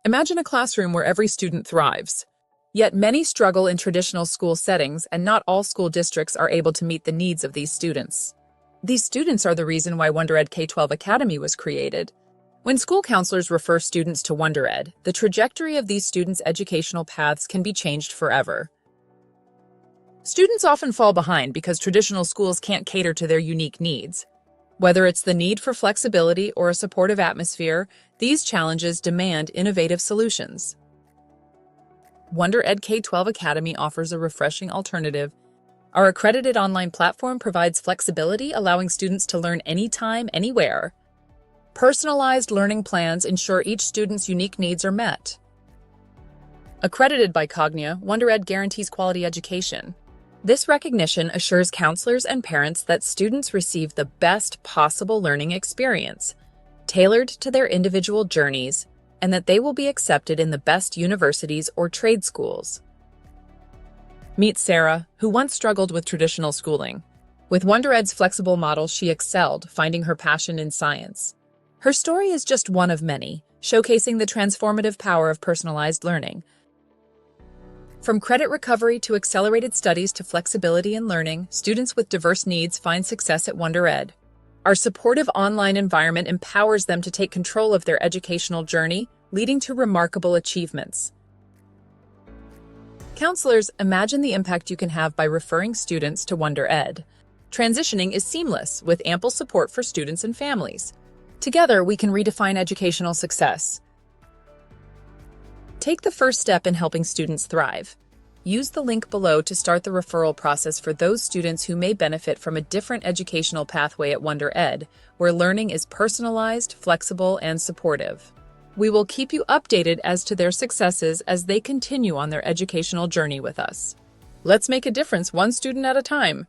Imagine a classroom where every student thrives. Yet many struggle in traditional school settings, and not all school districts are able to meet the needs of these students. These students are the reason why WonderEd K-12 Academy was created. When school counselors refer students to WonderEd, the trajectory of these students' educational paths can be changed forever. Students often fall behind because traditional schools can't cater to their unique needs. Whether it's the need for flexibility or a supportive atmosphere, these challenges demand innovative solutions. WonderEd K-12 Academy offers a refreshing alternative. Our accredited online platform provides flexibility, allowing students to learn anytime, anywhere. Personalized learning plans ensure each student's unique needs are met. Accredited by Cognia, WonderEd guarantees quality education. This recognition assures counselors and parents that students receive the best possible learning experience, tailored to their individual journeys, and that they will be accepted in the best universities or trade schools. Meet Sarah, who once struggled with traditional schooling. With WonderEd's flexible model, she excelled, finding her passion in science. Her story is just one of many, showcasing the transformative power of personalized learning. From credit recovery to accelerated studies to flexibility in learning, students with diverse needs find success at WonderEd. Our supportive online environment empowers them to take control of their educational journey, leading to remarkable achievements. Counselors, imagine the impact you can have by referring students to WonderEd. Transitioning is seamless, with ample support for students and families. Together, we can redefine educational success. Take the first step in helping students thrive. Use the link below to start the referral process for those students who may benefit from a different educational pathway at WonderEd, where learning is personalized, flexible, and supportive. We will keep you updated as to their successes as they continue on their educational journey with us. Let's make a difference one student at a time.